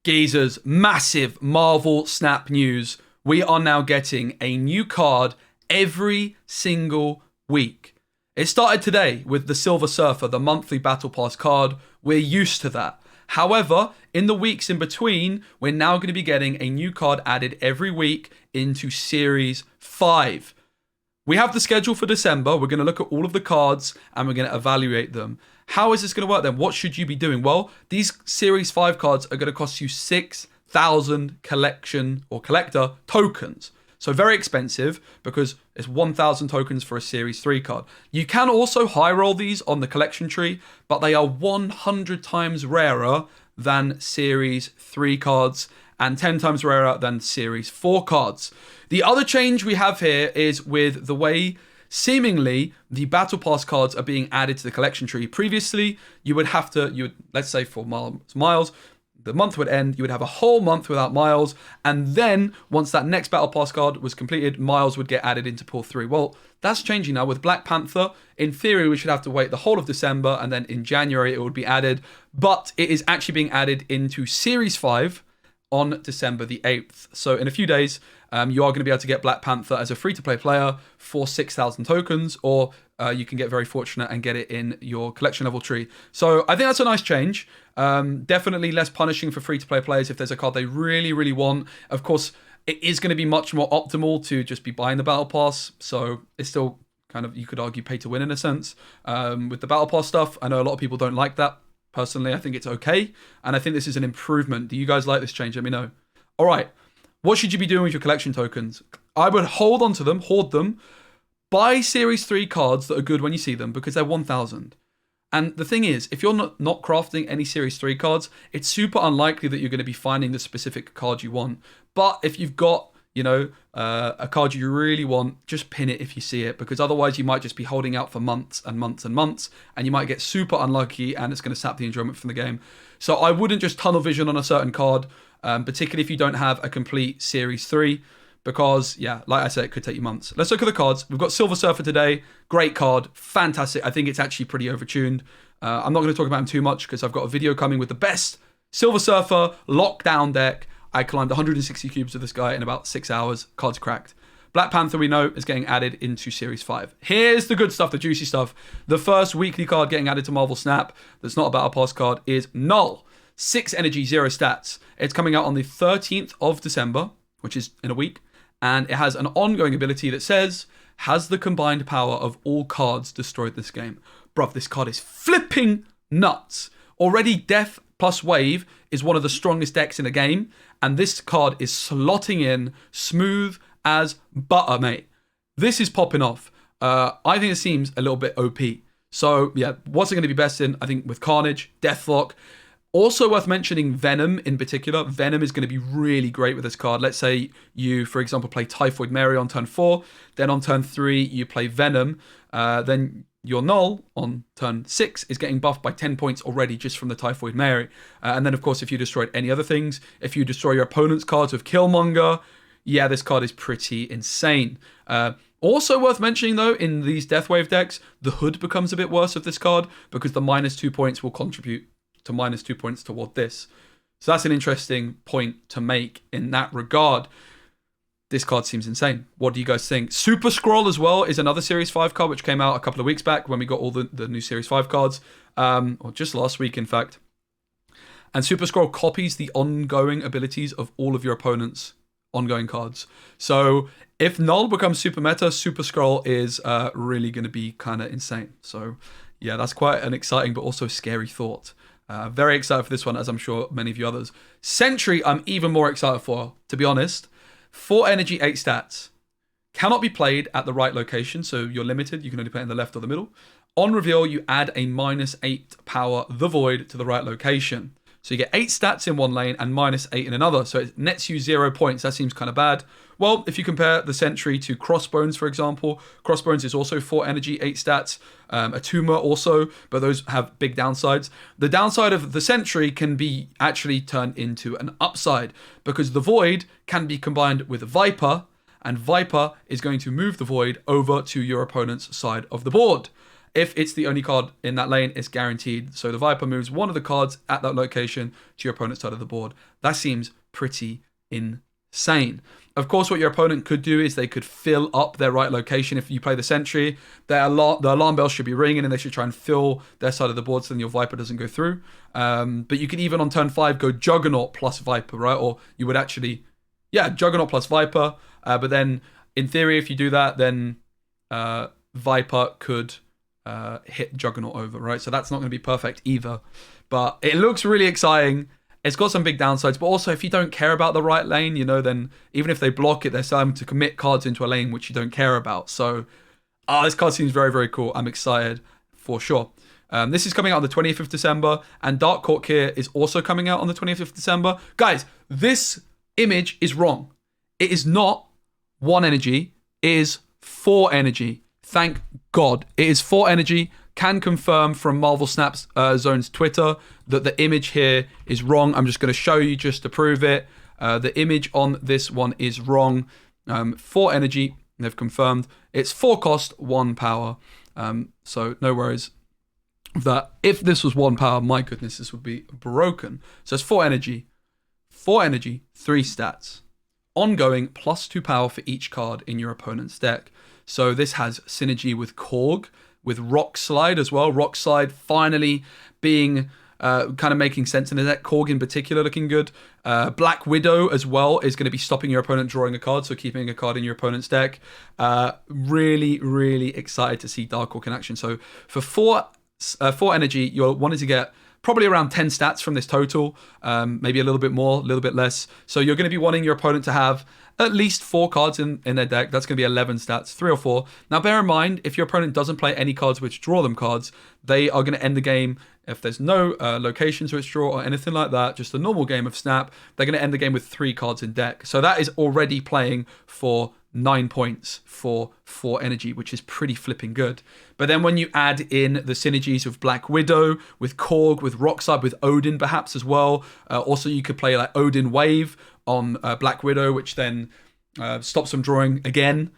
Geezers, massive Marvel Snap news. We are now getting a new card every single week. It started today with the Silver Surfer, the monthly Battle Pass card. We're used to that. However, in the weeks in between, we're now going to be getting a new card added every week into Series 5. We have the schedule for December. We're going to look at all of the cards and we're going to evaluate them. How is this going to work then? What should you be doing? Well, these Series 5 cards are going to cost you 6,000 collection or collector tokens. So very expensive because it's 1,000 tokens for a Series 3 card. You can also high roll these on the collection tree, but they are 100 times rarer than Series 3 cards and 10 times rarer than Series 4 cards. The other change we have here is with the way seemingly the Battle Pass cards are being added to the collection tree. Previously, let's say for Miles, the month would end, you would have a whole month without Miles, and then once that next Battle Pass card was completed, Miles would get added into Pool 3. Well, that's changing now with Black Panther. In theory, we should have to wait the whole of December, and then in January it would be added, but it is actually being added into Series 5 on December the 8th. So in a few days, you are going to be able to get Black Panther as a free-to-play player for 6,000 tokens, or you can get very fortunate and get it in your collection level tree. So I think that's a nice change. Definitely less punishing for free-to-play players if there's a card they really, really want. Of course, it is going to be much more optimal to just be buying the Battle Pass. So it's still kind of, you could argue, pay to win in a sense. With the Battle Pass stuff, I know a lot of people don't like that. Personally, I think it's okay. And I think this is an improvement. Do you guys like this change? Let me know. All right. What should you be doing with your collection tokens? I would hold on to them, hoard them, buy Series 3 cards that are good when you see them because they're 1,000. And the thing is, if you're not crafting any Series 3 cards, it's super unlikely that you're going to be finding the specific card you want. But if you've got, a card you really want, just pin it if you see it, because otherwise you might just be holding out for months and months and months, and you might get super unlucky and it's going to sap the enjoyment from the game. So I wouldn't just tunnel vision on a certain card, particularly if you don't have a complete Series 3, because, like I said, it could take you months. Let's look at the cards. We've got Silver Surfer today. Great card. Fantastic. I think it's actually pretty overtuned. I'm not going to talk about him too much because I've got a video coming with the best Silver Surfer lockdown deck. I climbed 160 cubes of this guy in about 6 hours. Card's cracked. Black Panther, we know, is getting added into Series 5. Here's the good stuff, the juicy stuff. The first weekly card getting added to Marvel Snap that's not a Battle Pass card is Null. 6 energy, 0 stats. It's coming out on the 13th of December, which is in a week. And it has an ongoing ability that says, has the combined power of all cards destroyed this game? Bruv, this card is flipping nuts. Already Death plus Wave is one of the strongest decks in the game. And this card is slotting in smooth as butter, mate. This is popping off. I think it seems a little bit OP. So, what's it going to be best in? I think with Carnage, Deathlock. Also worth mentioning Venom in particular. Venom is going to be really great with this card. Let's say you, for example, play Typhoid Mary on turn 4. Then on turn 3, you play Venom. Then your Null on turn 6 is getting buffed by 10 points already just from the Typhoid Mary. And then, of course, if you destroyed any other things, if you destroy your opponent's cards with Killmonger, this card is pretty insane. Also worth mentioning, though, in these Deathwave decks, the Hood becomes a bit worse with this card because the -2 points will contribute to -2 points toward this. So that's an interesting point to make in that regard. This card seems insane. What do you guys think? Super Scroll as well is another Series 5 card which came out a couple of weeks back when we got all the new Series 5 cards, or just last week in fact. And Super Scroll copies the ongoing abilities of all of your opponent's ongoing cards. So if Null becomes super meta, Super Scroll is really going to be kind of insane. So that's quite an exciting but also scary thought. Very excited for this one, as I'm sure many of you others. Sentry, I'm even more excited for, to be honest. 4 energy, 8 stats. Cannot be played at the right location, so you're limited. You can only play in the left or the middle. On reveal, you add a -8 power The Void to the right location. So you get 8 stats in one lane and -8 in another. So it nets you 0 points. That seems kind of bad. Well, if you compare the Sentry to Crossbones, for example, Crossbones is also 4 energy, 8 stats. A Tumor also, but those have big downsides. The downside of the Sentry can be actually turned into an upside because the Void can be combined with Viper, and Viper is going to move the Void over to your opponent's side of the board. if it's the only card in that lane, it's guaranteed. So the Viper moves one of the cards at that location to your opponent's side of the board. That seems pretty insane. Of course, what your opponent could do is they could fill up their right location. If you play the sentry, the alarm bell should be ringing and they should try and fill their side of the board so then your Viper doesn't go through. But you could even on turn 5 go Juggernaut plus Viper, right? Or you would actually, Juggernaut plus Viper. But then in theory, if you do that, then Viper could hit Juggernaut over, right? So that's not going to be perfect either. But it looks really exciting. It's got some big downsides, but also if you don't care about the right lane, then even if they block it, they're starting to commit cards into a lane which you don't care about. So this card seems very, very cool. I'm excited for sure. This is coming out on the 20th of December, and Dark Court here is also coming out on the 20th of December. Guys, this image is wrong. It is not 1 energy. It is 4 energy. Thank God. It is 4 energy. Can confirm from Marvel Snap's Zone's Twitter that the image here is wrong. I'm just going to show you just to prove it. The image on this one is wrong. 4 energy, they've confirmed. It's 4 cost, 1 power. So no worries. That if this was 1 power, my goodness, this would be broken. So it's 4 energy. 4 energy, 3 stats. Ongoing, plus 2 power for each card in your opponent's deck. So this has synergy with Korg, with Rock Slide as well. Rock Slide finally being kind of making sense in the deck. Korg in particular looking good. Black Widow as well is going to be stopping your opponent drawing a card, so keeping a card in your opponent's deck. Really, really excited to see Dark Orc in action. So for 4 energy, you're wanting to get probably around 10 stats from this total, maybe a little bit more, a little bit less. So you're going to be wanting your opponent to have at least 4 cards in their deck. That's going to be 11 stats, 3 or 4. Now, bear in mind, if your opponent doesn't play any cards which draw them cards, they are going to end the game. If there's no locations which draw or anything like that, just a normal game of Snap, they're going to end the game with 3 cards in deck. So that is already playing for 9 points for 4 energy, which is pretty flipping good. But then when you add in the synergies with Black Widow, with Korg, with Rockside, with Odin perhaps as well. Also, you could play like Odin Wave on Black Widow, which then stops them drawing again.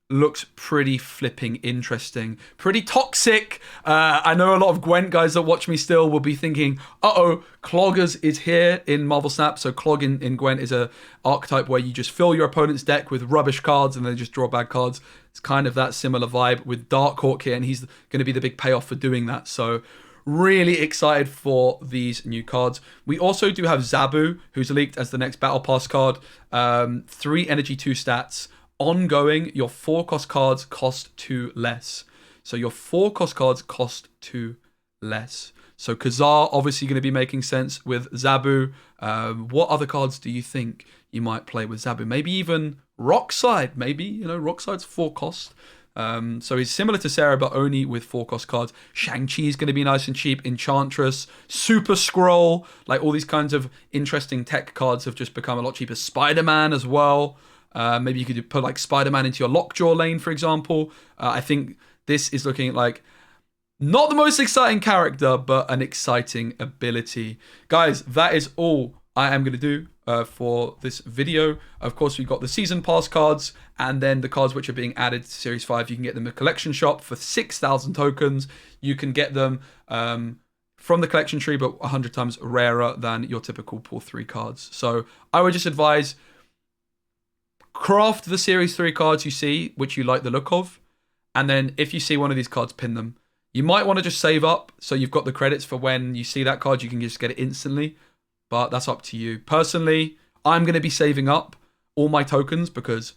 Looks pretty flipping interesting. Pretty toxic. I know a lot of Gwent guys that watch me still will be thinking, Cloggers is here in Marvel Snap. So Clog in Gwent is a archetype where you just fill your opponent's deck with rubbish cards and they just draw bad cards. It's kind of that similar vibe with Dark Hawk here, and he's going to be the big payoff for doing that. So really excited for these new cards. We also do have Zabu, who's leaked as the next Battle Pass card. 3 energy, 2 stats. Ongoing, your 4 cost cards cost 2 less. So your 4 cost cards cost 2 less. So Khazar obviously going to be making sense with Zabu. What other cards do you think you might play with Zabu? Maybe even Rockside. Maybe, Rockside's 4 cost. So he's similar to Sarah, but only with 4 cost cards. Shang-Chi is going to be nice and cheap. Enchantress, Super Scroll, like all these kinds of interesting tech cards have just become a lot cheaper. Spider-Man as well. Maybe you could put like Spider-Man into your Lockjaw lane, for example. I think this is looking like not the most exciting character, but an exciting ability. Guys, that is all I am going to do for this video. Of course, we've got the Season Pass cards, and then the cards which are being added to Series 5. You can get them in the collection shop for 6,000 tokens. You can get them from the collection tree, but 100 times rarer than your typical pull 3 cards. So I would just advise, craft the Series 3 cards you see, which you like the look of, and then if you see one of these cards, pin them. You might want to just save up so you've got the credits for when you see that card, you can just get it instantly, but that's up to you. Personally, I'm going to be saving up all my tokens because,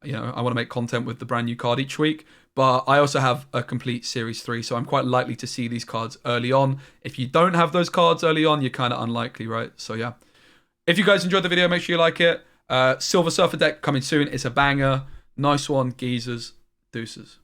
I want to make content with the brand new card each week, but I also have a complete Series 3, so I'm quite likely to see these cards early on. If you don't have those cards early on, you're kind of unlikely, right? So yeah. If you guys enjoyed the video, make sure you like it. Silver Surfer deck coming soon. It's a banger. Nice one, geezers. Deuces.